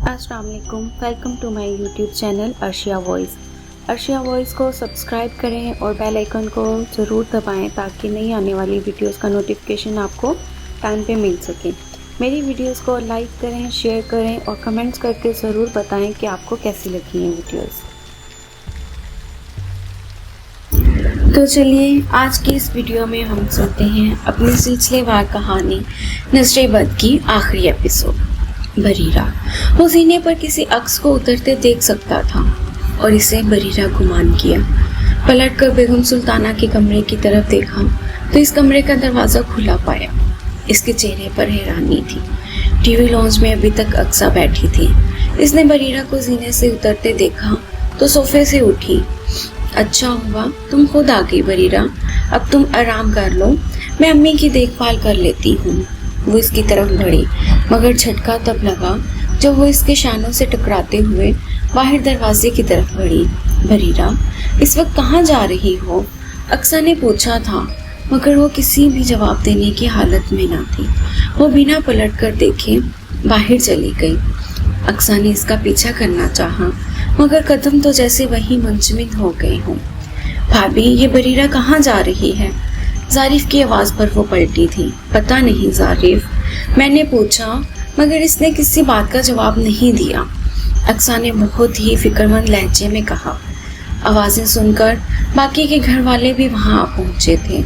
अस्सलाम वालेकुम, welcome to my YouTube channel Arshia voice. Arshia voice को सब्सक्राइब करें और बेल आइकन को ज़रूर दबाएं ताकि नई आने वाली वीडियोस का नोटिफिकेशन आपको टाइम पे मिल सके। मेरी वीडियोस को लाइक करें, शेयर करें और कमेंट्स करके ज़रूर बताएं कि आपको कैसी लगी हैं वीडियोस। तो चलिए आज की इस वीडियो में हम सुनते हैं अपनी सिलसिलेवार कहानी नज़रे बद की आखिरी एपिसोड। बरीरा वो जीने पर किसी अक्स को उतरते देख सकता था और इसे बरीरा गुमान किया। पलटकर बेगम सुल्ताना के कमरे की तरफ देखा तो इस कमरे का दरवाज़ा खुला पाया। इसके चेहरे पर हैरानी थी। टीवी लॉन्च में अभी तक अक्सा बैठी थी। इसने बरीरा को जीने से उतरते देखा तो सोफे से उठी। अच्छा हुआ तुम खुद आ गई बरीरा, अब तुम आराम कर लो, मैं अम्मी की देखभाल कर लेती हूँ। वो इसकी तरफ बढ़ी मगर झटका तब लगा जब वो इसके शानों से टकराते हुए बाहर दरवाजे की तरफ बढ़ी। बरीरा इस वक्त कहाँ जा रही हो? अक्सा ने पूछा था मगर वो किसी भी जवाब देने की हालत में ना थी। वो बिना पलट कर देखे बाहर चली गई। अक्सा ने इसका पीछा करना चाहा मगर कदम तो जैसे वही मुंजमद हो गए हों। भाभी ये बरीरा कहाँ जा रही है? जारिफ की आवाज़ पर वो पलटी थी। पता नहीं जारिफ, मैंने पूछा मगर इसने किसी बात का जवाब नहीं दिया। अक्सा ने बहुत ही फिक्रमंद लहजे में कहा। आवाज़ें सुनकर बाकी के घर वाले भी वहाँ आ पहुँचे थे।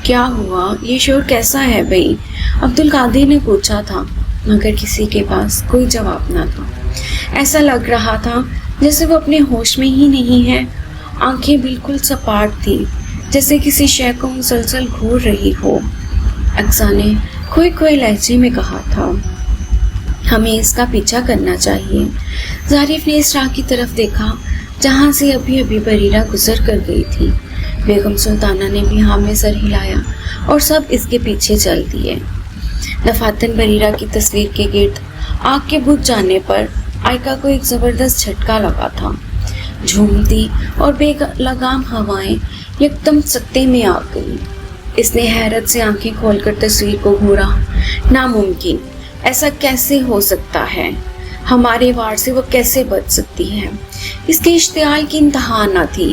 क्या हुआ, ये शोर कैसा है भाई? अब्दुल कादिर ने पूछा था मगर किसी के पास कोई जवाब ना था। ऐसा लग रहा था जैसे वो अपने होश में ही नहीं है। आंखें बिल्कुल सपाट थी जैसे किसी शय को मुसलसल घूर रही हो। अक्सा ने खोए खोए लहजे में कहा था, हमें इसका पीछा करना चाहिए। जारिफ ने इस राह की तरफ देखा जहाँ से अभी अभी बरीरा गुजर कर गई थी। बेगम सुल्ताना ने भी हाँ में सर हिलाया और सब इसके पीछे चल दिए। दफातन बरीरा की तस्वीर के गिर्द आग के बुझ जाने पर आयका को एक ज़बरदस्त झटका लगा था। झूमती और बेलगाम हवाएं एकदम सत्ते में आ गई। इसने हैरत से आंखें खोलकर तस्वीर को घूरा। नामुमकिन, ऐसा कैसे हो सकता है? हमारे वार से वो कैसे बच सकती है? इसके इश्तियाल की इंतहा न थी।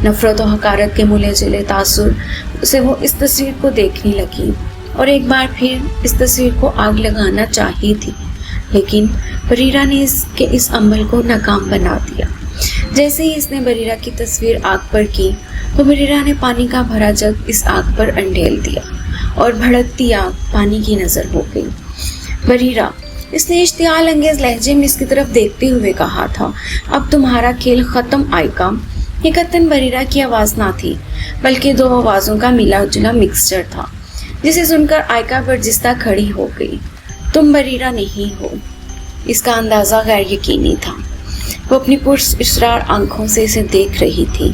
नफरत और हकारत के मुले जुले तासुर से वो इस तस्वीर को देखने लगी और एक बार फिर इस तस्वीर को आग लगाना चाही थी, लेकिन बरीरा ने इसके इस अमल को नाकाम बना दिया। जैसे ही इसने बरीरा की तस्वीर आग पर की तो बरीरा ने पानी का भरा जग इस आग पर अंडेल दिया और भड़कती आग पानी की नजर हो गई। बरीरा, इसने इश्तियाल अंगेज लहजे में इसकी तरफ देखते हुए कहा था, अब तुम्हारा खेल खत्म आयका। ये कतन बरीरा की आवाज़ ना थी बल्कि दो आवाज़ों का मिला जुला मिक्सचर था जिसे सुनकर आयका बर्जिस्ता खड़ी हो गई। तुम बरीरा नहीं हो। इसका अंदाज़ा गैर यकीनी था। वो अपनी पुरस्रार आंखों से इसे देख रही थी।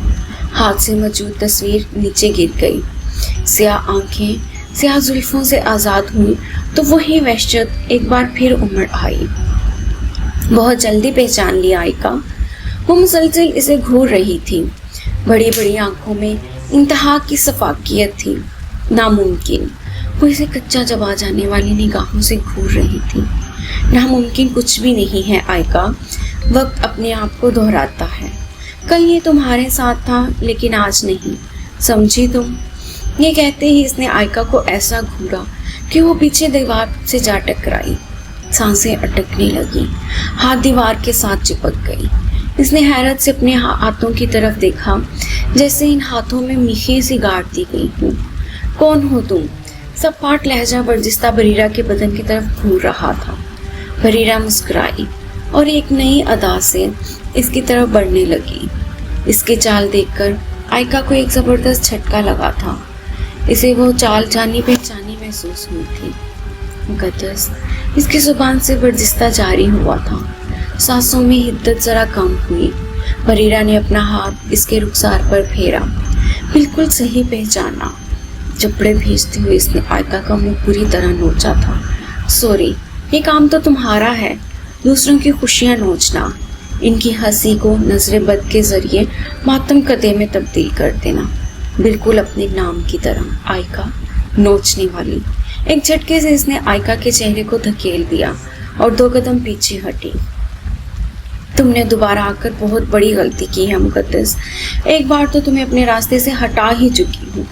हाथ से मौजूद तस्वीर नीचे गिर गई। स्याह आंखें स्याह जुल्फों से आज़ाद हुई तो वही वहशत एक बार फिर उमड़ आई। बहुत जल्दी पहचान लिया आयका। वो मुसलसल इसे घूर रही थी। बड़ी बड़ी आंखों में इंतहा की सफाकियत थी। नामुमकिन, वो इसे कच्चा जवा जाने वाली निगाहों से घूर रही थी। नामुमकिन कुछ भी नहीं है आयका, वक्त अपने आप को दोहराता है। कल ये तुम्हारे साथ था लेकिन आज नहीं, समझी तुम? ये कहते ही इसने आयका को ऐसा घूरा कि वो पीछे दीवार से जा टकराई। सांसें अटकने लगी, हाथ दीवार के साथ चिपक गई। इसने हैरत से अपने हाथों की तरफ देखा जैसे इन हाथों में मीखें सी गाड़ दी गई हूँ। कौन हो तुम? सपाट लहजा बर्जिस्ता बरीरा के बदन की तरफ घूर रहा था। बरीरा मुस्कुराई और एक नई अदा से इसकी तरफ बढ़ने लगी। इसकी चाल देखकर आयका को एक ज़बरदस्त झटका लगा था। इसे वो चाल जानी पहचानी महसूस हुई थी। मुकद्दस, इसकी जुबान से बर्जिस्ता जारी हुआ था। सांसों में हिद्दत ज़रा कम हुई। बरीरा ने अपना हाथ इसके रुखसार पर फेरा। बिल्कुल सही पहचाना। जबड़े भेजते हुए इसने आयका का मुंह पूरी तरह नोचा था। सॉरी, ये काम तो तुम्हारा है, दूसरों की खुशियाँ नोचना, इनकी हंसी को नजरे बद के जरिए मातम कदे में तब्दील कर देना, बिल्कुल अपने नाम की तरह। आयका, नोचने वाली। एक झटके से इसने आयका के चेहरे को धकेल दिया और 2 कदम पीछे हटी। तुमने दोबारा आकर बहुत बड़ी गलती की है मुकद्दस। एक बार तो तुम्हें अपने रास्ते से हटा ही चुकी हूँ।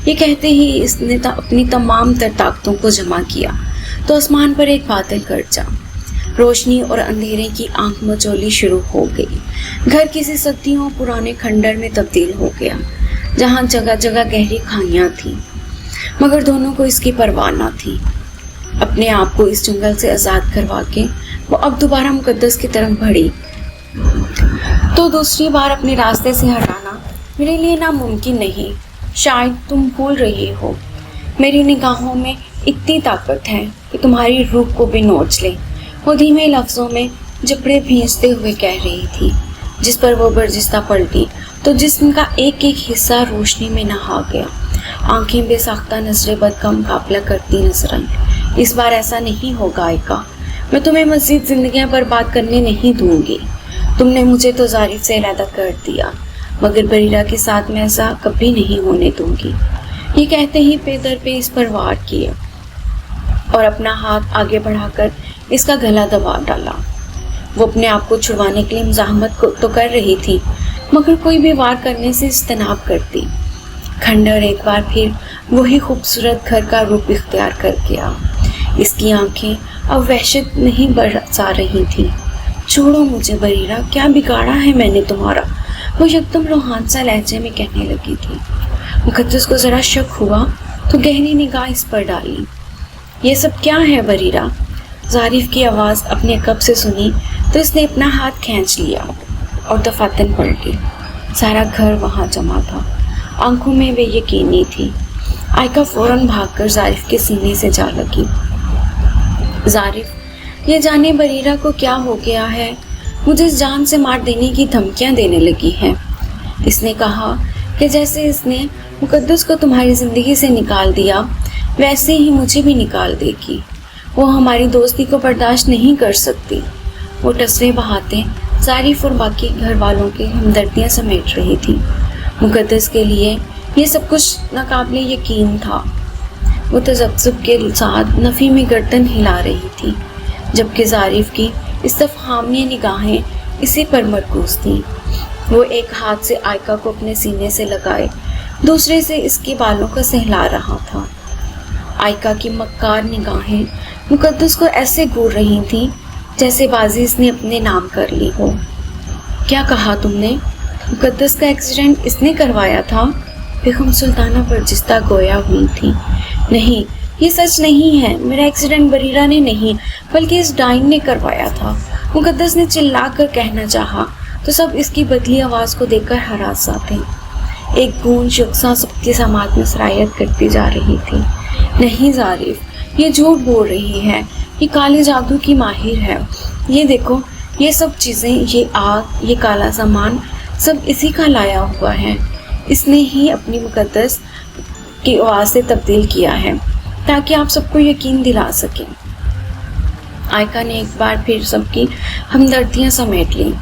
ये कहते ही इसने अपनी तमाम तर ताकतों को जमा किया तो आसमान पर एक बादल गरजा। रोशनी और अंधेरे की आंख मचोली शुरू हो गई। घर किसी सदियों पुराने खंडर में तब्दील हो गया, जहाँ जगह जगह गहरी खाइयाँ थीं, मगर दोनों को इसकी परवाह न थी। अपने आप को इस जंगल से आज़ाद करवा के वो अब दोबारा मुकद्दस की तरफ बढ़ी। तो दूसरी बार अपने रास्ते से हटाना मेरे लिए नामुमकिन नहीं। शायद तुम भूल रही हो, मेरी निगाहों में इतनी ताकत है कि तुम्हारी रूह को भी नोच ले। वो धीमे लफ्ज़ों में जबड़े भींचते हुए कह रही थी, जिस पर वो बर्जिस्ता पलटी तो जिस्म का एक एक हिस्सा रोशनी में नहा गया। आंखें बेसाख्ता नजरे बद का मुकाबला करती नजर आई। इस बार ऐसा नहीं होगा आयका, मैं तुम्हें मज़ीद ज़िंदगियाँ बर्बाद करने नहीं दूंगी। तुमने मुझे तो ज़ारिफ से अलहदा कर दिया, मगर बरीरा के साथ मैं ऐसा कभी नहीं होने दूंगी। ये कहते ही पेदर पे इस पर वार किए और अपना हाथ आगे बढ़ाकर इसका गला दबा डाला। वो अपने आप को छुड़वाने के लिए मुज़ाहमत तो कर रही थी, मगर कोई भी वार करने से इज्तनाब करती। खंडर एक बार फिर वही खूबसूरत घर का रूप इख्तियार कर गया। इसकी आंखें अब वहशत नहीं बरसा रही थीं। छोड़ो मुझे बरीरा, क्या बिगाड़ा है मैंने तुम्हारा? वो एकदम रूहान सा लहजे में कहने लगी थी। मुकद्दस को ज़रा शक हुआ तो गहरी निगाह इस पर डाली। ये सब क्या है बरीरा? ज़ारिफ की आवाज़ अपने कब से सुनी तो इसने अपना हाथ खींच लिया और दफातन पलटी। सारा घर वहाँ जमा था। आंखों में बेयकीनी थी। आयका फौरन भागकर ज़ारिफ के सीने से जा लगी। ज़ारिफ, ये जाने बरीरा को क्या हो गया है, मुझे इस जान से मार देने की धमकियाँ देने लगी है। इसने कहा कि जैसे इसने मुकद्दस को तुम्हारी ज़िंदगी से निकाल दिया, वैसे ही मुझे भी निकाल देगी। वो हमारी दोस्ती को बर्दाश्त नहीं कर सकती। वो टसरे बहाते ज़ारिफ और बाकी घर वालों की हमदर्दियाँ समेट रही थी। मुकद्दस के लिए ये सब कुछ नाकाबिले यकीन था। वो तजब्जुब के साथ नफ़ी में गर्दन हिला रही थी, जबकि ज़ारिफ की इस तफहामी निगाहें इसी पर मरकूज़ थीं। वो एक हाथ से आयका को अपने सीने से लगाए, दूसरे से इसके बालों को सहला रहा था। आयका की मक्कार निगाहें मुकद्दस को ऐसे घूर रही थीं जैसे बाजी इसने अपने नाम कर ली हो। क्या कहा तुमने? मुकद्दस का एक्सीडेंट इसने करवाया था? बेगम सुल्ताना बर्जिस्ता गोया हुई थी। नहीं, ये सच नहीं है। मेरा एक्सीडेंट बरीरा ने नहीं बल्कि इस डाइन ने करवाया था। मुकद्दस ने चिल्लाकर कहना चाहा तो सब इसकी बदली आवाज़ को देखकर हरास जाते। एक गूंज यकसा सबके समाज में सरायत करती जा रही थी। नहीं ज़ारिफ, ये झूठ बोल रही है। ये काले जादू की माहिर है। ये देखो, ये सब चीज़ें, ये आग, ये काला सामान सब इसी का लाया हुआ है। इसने ही अपनी मुकद्दस की आवाज़ से तब्दील किया है ताकि आप सबको यकीन दिला सकें। आयका ने एक बार फिर सबकी हमदर्दियाँ समेट ली।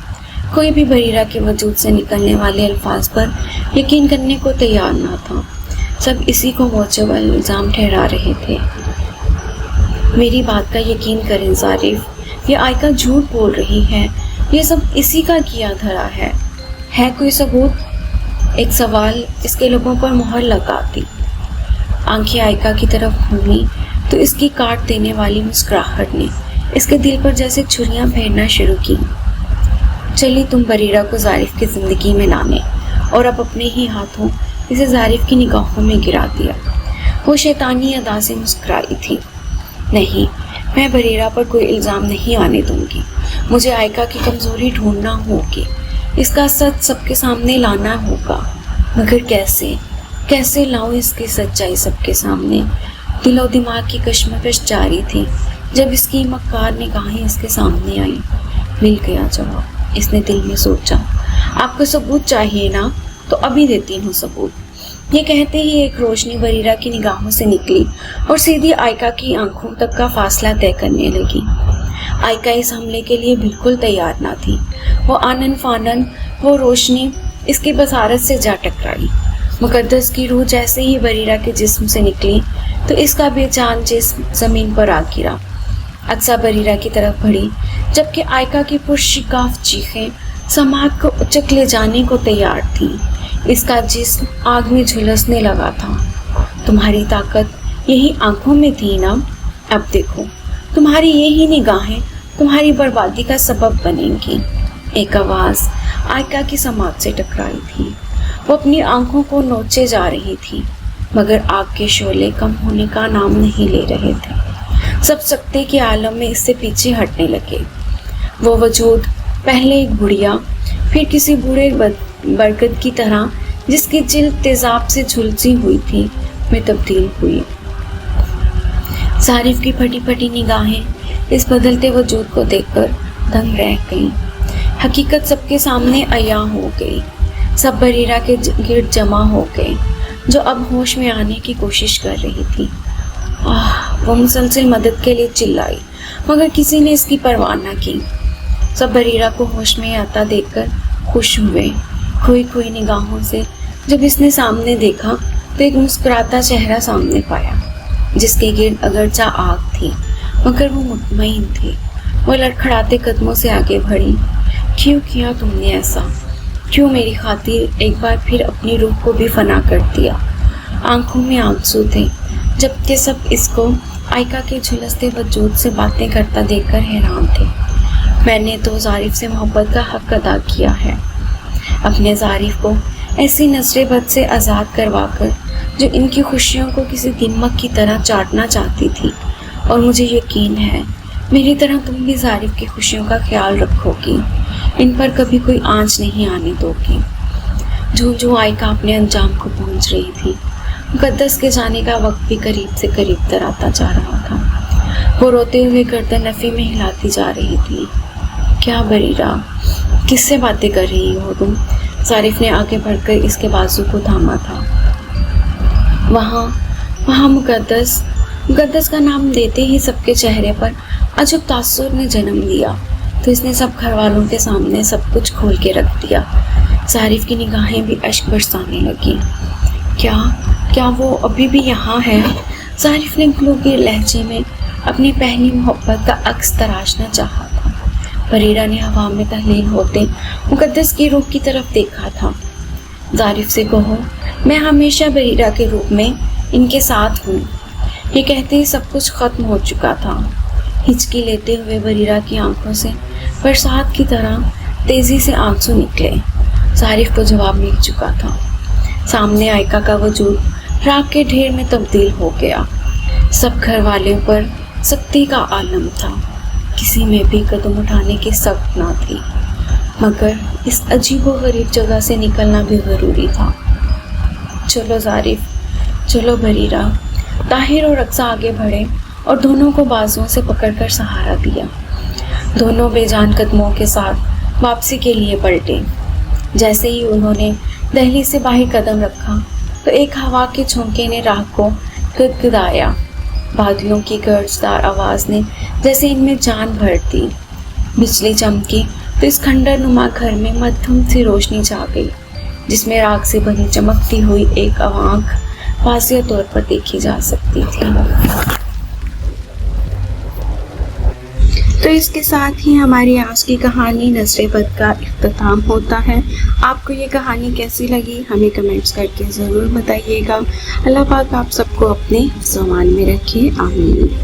कोई भी बरीरा के वजूद से निकलने वाले अल्फाज पर यकीन करने को तैयार ना था। सब इसी को मोचबल इल्ज़ाम ठहरा रहे थे। मेरी बात का यकीन करें ज़ारिफ, ये आयका झूठ बोल रही है। ये सब इसी का किया धरा है कोई सबूत? एक सवाल इसके लोगों पर मोहर लगाती। आंखें आयका की तरफ घूमी तो इसकी काट देने वाली मुस्कुराहट ने इसके दिल पर जैसे छुरियां फेरना शुरू की। चली तुम बरीरा को ज़ारिफ की ज़िंदगी में लाने, और अब अपने ही हाथों इसे ज़ारिफ की निगाहों में गिरा दिया। वो शैतानी अदा से मुस्कुराई थी। नहीं, मैं बरीरा पर कोई इल्ज़ाम नहीं आने दूंगी। मुझे आयका की कमज़ोरी ढूंढना होगी, इसका सच सबके सामने लाना होगा। मगर कैसे लाऊं इसकी सच्चाई सबके सामने? दिलो दिमाग की कश्मकश जारी थी जब इसकी मक्कार निगाहें इसके सामने आई। मिल गया जवाब, इसने दिल में सोचा। आपको सबूत चाहिए ना, तो अभी देती हूँ सबूत। ये कहते ही एक रोशनी बरीरा की निगाहों से निकली और सीधी आयका की आंखों तक का फासला तय करने लगी। आयका इस हमले के लिए बिल्कुल तैयार ना थी। वो आनन फानन वो रोशनी इसकी बसारत से जा टकराई। मुकद्दस की रूह जैसे ही बरीरा के जिस्म से निकली तो इसका बेजान जिस्म जमीन पर आ गिरा। अक्सा बरीरा की तरफ बढ़ी جبکہ آئکا کی پرشگاف چیخیں سماعت کو اچک لے جانے کو تیار تھیں۔ اس کا جسم آگ میں جھلسنے لگا تھا۔ تمہاری طاقت یہی آنکھوں میں تھی نا؟ اب دیکھو، تمہاری یہی نگاہیں تمہاری بربادی کا سبب بنیں گی۔ ایک آواز آئکا کی سماعت سے ٹکرائی تھی۔ وہ اپنی آنکھوں کو نوچے جا رہی تھی، مگر آگ کے شعلے کم ہونے کا نام نہیں لے رہے تھے۔ سب سکتے کے عالم میں اس سے پیچھے ہٹنے لگے۔ وہ وجود پہلے ایک بڑھیا، پھر کسی بوڑھے برگد کی طرح جس کی جلد تیزاب سے جھلسی ہوئی تھی میں تبدیل ہوئی۔ ظریف کی پھٹی پھٹی نگاہیں اس بدلتے وجود کو دیکھ کر دنگ رہ گئیں۔ حقیقت سب کے سامنے عیاں ہو گئی۔ سب بریرہ کے گرد جمع ہو گئے، جو اب ہوش میں آنے کی کوشش کر رہی تھی۔ وہ مسلسل مدد کے لیے چلائی، مگر کسی نے اس کی پرواہ نہ کی۔ سب بریرہ کو ہوش میں آتا دیکھ کر خوش ہوئے۔ کھوئی کھوئی نگاہوں سے جب اس نے سامنے دیکھا تو ایک مسکراتا چہرہ سامنے پایا، جس کے گرد اگرچہ آگ تھی مگر وہ مطمئن تھی۔ وہ لڑکھڑاتے قدموں سے آگے بڑھی۔ کیوں کیا تم نے ایسا؟ کیوں میری خاطر ایک بار پھر اپنی روح کو بھی فنا کر دیا؟ آنکھوں میں آنسو تھے، جبکہ سب اس کو آئکا کے جھلستے وجود سے باتیں کرتا دیکھ کر حیران تھے۔ میں نے تو ظریف سے محبت کا حق ادا کیا ہے، اپنے ظریف کو ایسی نظر بد سے آزاد کروا کر جو ان کی خوشیوں کو کسی دیمک کی طرح چاٹنا چاہتی تھی، اور مجھے یقین ہے میری طرح تم بھی ظریف کی خوشیوں کا خیال رکھو گی، ان پر کبھی کوئی آنچ نہیں آنے دو گی۔ جو آئکا اپنے انجام کو پہنچ رہی تھی، مقدس کے جانے کا وقت بھی قریب سے قریب تر آتا جا رہا تھا۔ وہ روتے ہوئے گردن نفی میں ہلاتی جا رہی تھی۔ کیا بریرہ، کس سے باتیں کر رہی ہو تم؟ ظریف نے آگے بڑھ کر اس کے بازو کو تھاما تھا۔ وہاں مقدس کا نام دیتے ہی سب کے چہرے پر عجب تاثر نے جنم لیا، تو اس نے سب گھر والوں کے سامنے سب کچھ کھول کے رکھ دیا۔ ظریف کی نگاہیں بھی اشک برسانے لگیں۔ کیا وہ ابھی بھی یہاں ہے؟ ظریف نے گلوگیر لہجے میں اپنی پہلی محبت کا عکس تراشنا چاہا تھا۔ بریرہ نے ہوا میں تحلیل ہوتے مقدس کی روح کی طرف دیکھا تھا۔ ظریف سے کہو میں ہمیشہ بریرہ کے روپ میں ان کے ساتھ ہوں۔ یہ کہتے ہی سب کچھ ختم ہو چکا تھا۔ ہچکی لیتے ہوئے بریرہ کی آنکھوں سے برسات کی طرح تیزی سے آنسو نکلے۔ ظریف کو جواب مل چکا تھا۔ سامنے آئکا کا وجود راکھ کے ڈھیر میں تبدیل ہو گیا۔ سب گھر والوں پر سختی کا عالم تھا، کسی میں بھی قدم اٹھانے کی سخت نہ تھی، مگر اس عجیب و غریب جگہ سے نکلنا بھی ضروری تھا۔ چلو ظریف، چلو بریرہ۔ طاہر اور رقصہ آگے بڑھے اور دونوں کو بازوؤں سے پکڑ کر سہارا دیا۔ دونوں بے جان قدموں کے ساتھ واپسی کے لیے پلٹے۔ جیسے ہی انہوں نے دہلی سے باہر قدم رکھا تو ایک ہوا کے جھونکے نے راہ کو گدگدایا۔ بادلوں کی گرجدار آواز نے جیسے ان میں جان بھر دی۔ بجلی چمکی تو اس کھنڈر نما گھر میں مدھم سی روشنی چھا گئی، جس میں راکھ سے بنی چمکتی ہوئی ایک آنکھ واضح طور پر دیکھی جا سکتی تھی۔ تو اس کے ساتھ ہی ہماری آج کی کہانی نظر بد کا اختتام ہوتا ہے۔ آپ کو یہ کہانی کیسی لگی ہمیں کمنٹس کر کے ضرور بتائیے گا۔ اللہ پاک آپ سب کو اپنے حفظ و امان میں رکھے، آمین۔